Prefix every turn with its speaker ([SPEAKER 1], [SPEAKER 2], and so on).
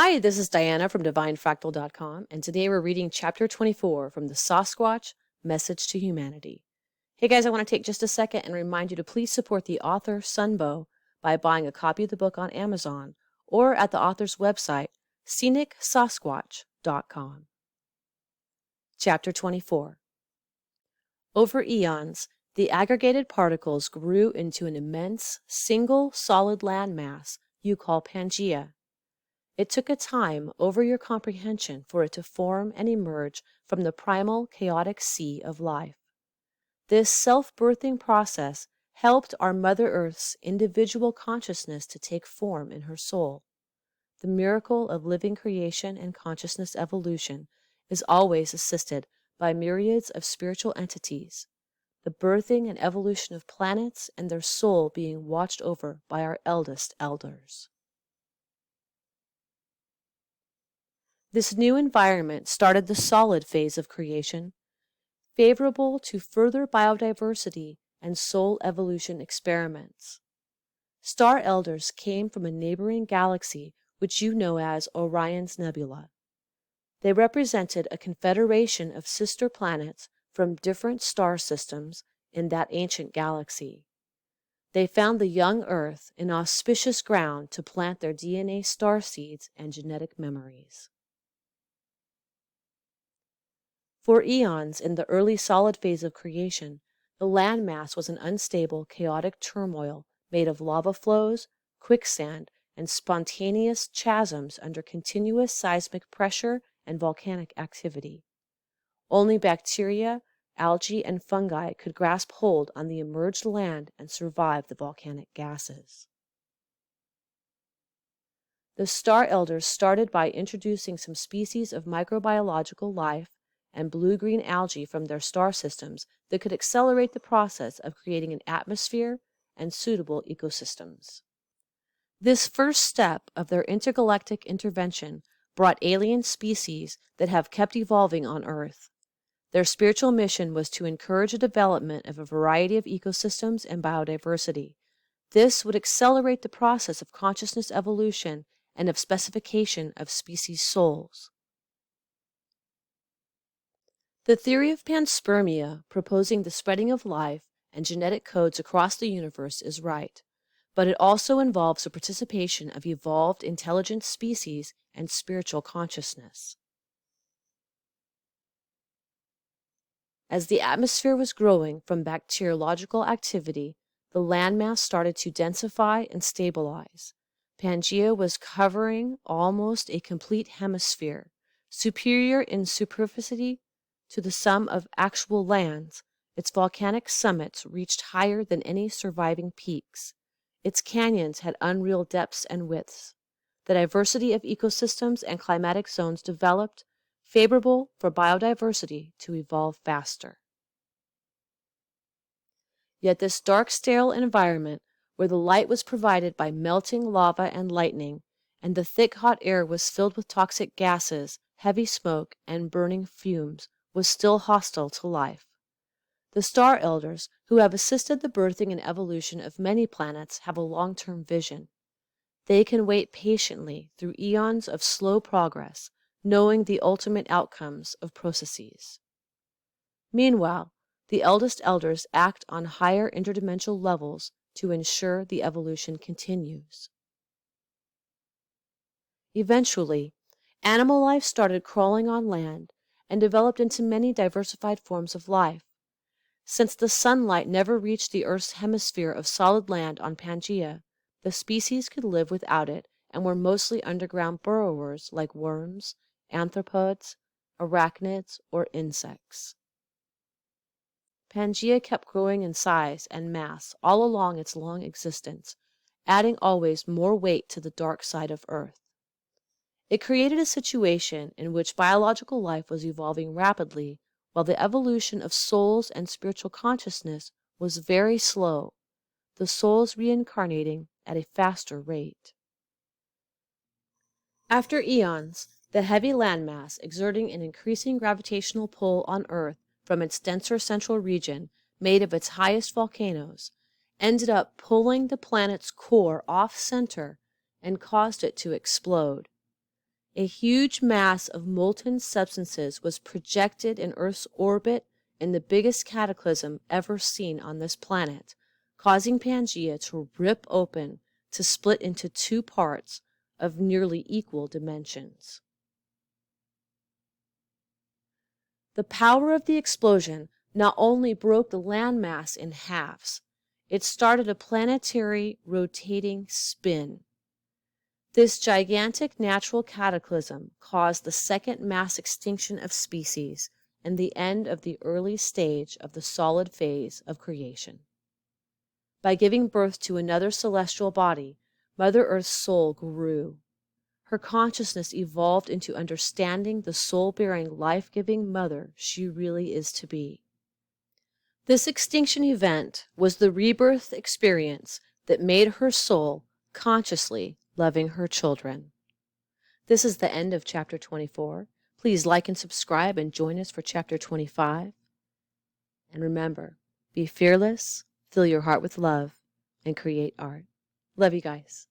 [SPEAKER 1] Hi, this is Diana from DivineFractal.com, and today we're reading Chapter 24 from the Sasquatch Message to Humanity. Hey guys, I want to take just a second and remind you to please support the author SunBow by buying a copy of the book on Amazon or at the author's website, ScenicSasquatch.com. Chapter 24. Over eons, the aggregated particles grew into an immense, single solid landmass you call Pangea. It took a time over your comprehension for it to form and emerge from the primal chaotic sea of life. This self-birthing process helped our Mother Earth's individual consciousness to take form in her soul. The miracle of living creation and consciousness evolution is always assisted by myriads of spiritual entities, the birthing and evolution of planets and their soul being watched over by our eldest elders. This new environment started the solid phase of creation, favorable to further biodiversity and soul evolution experiments. Star elders came from a neighboring galaxy which you know as Orion's Nebula. They represented a confederation of sister planets from different star systems in that ancient galaxy. They found the young Earth an auspicious ground to plant their DNA star seeds and genetic memories. For eons in the early solid phase of creation, the landmass was an unstable, chaotic turmoil made of lava flows, quicksand, and spontaneous chasms under continuous seismic pressure and volcanic activity. Only bacteria, algae, and fungi could grasp hold on the emerged land and survive the volcanic gases. The Star Elders started by introducing some species of microbiological life and blue-green algae from their star systems that could accelerate the process of creating an atmosphere and suitable ecosystems. This first step of their intergalactic intervention brought alien species that have kept evolving on Earth. Their spiritual mission was to encourage the development of a variety of ecosystems and biodiversity. This would accelerate the process of consciousness evolution and of specification of species souls. The theory of panspermia, proposing the spreading of life and genetic codes across the universe, is right, but it also involves the participation of evolved intelligent species and spiritual consciousness. As the atmosphere was growing from bacteriological activity, the landmass started to densify and stabilize. Pangea was covering almost a complete hemisphere, superior in superficie to the sum of actual lands. Its volcanic summits reached higher than any surviving peaks. Its canyons had unreal depths and widths. The diversity of ecosystems and climatic zones developed, favorable for biodiversity to evolve faster. Yet this dark, sterile environment, where the light was provided by melting lava and lightning, and the thick, hot air was filled with toxic gases, heavy smoke, and burning fumes, was still hostile to life. The Star Elders, who have assisted the birthing and evolution of many planets, have a long-term vision. They can wait patiently through eons of slow progress, knowing the ultimate outcomes of processes. Meanwhile, the eldest elders act on higher interdimensional levels to ensure the evolution continues. Eventually, animal life started crawling on land and developed into many diversified forms of life. Since the sunlight never reached the Earth's hemisphere of solid land on Pangea, the species could live without it and were mostly underground burrowers like worms, arthropods, arachnids, or insects. Pangea kept growing in size and mass all along its long existence, adding always more weight to the dark side of Earth. It created a situation in which biological life was evolving rapidly, while the evolution of souls and spiritual consciousness was very slow, the souls reincarnating at a faster rate. After eons, the heavy landmass exerting an increasing gravitational pull on Earth from its denser central region, made of its highest volcanoes, ended up pulling the planet's core off-center and caused it to explode. A huge mass of molten substances was projected in Earth's orbit in the biggest cataclysm ever seen on this planet, causing Pangea to rip open to split into two parts of nearly equal dimensions. The power of the explosion not only broke the landmass in halves, it started a planetary rotating spin. This gigantic natural cataclysm caused the second mass extinction of species and the end of the early stage of the solid phase of creation. By giving birth to another celestial body, Mother Earth's soul grew. Her consciousness evolved into understanding the soul-bearing, life-giving mother she really is to be. This extinction event was the rebirth experience that made her soul consciously loving her children. This is the end of Chapter 24. Please like and subscribe and join us for Chapter 25. And remember, be fearless, fill your heart with love, and create art. Love you guys.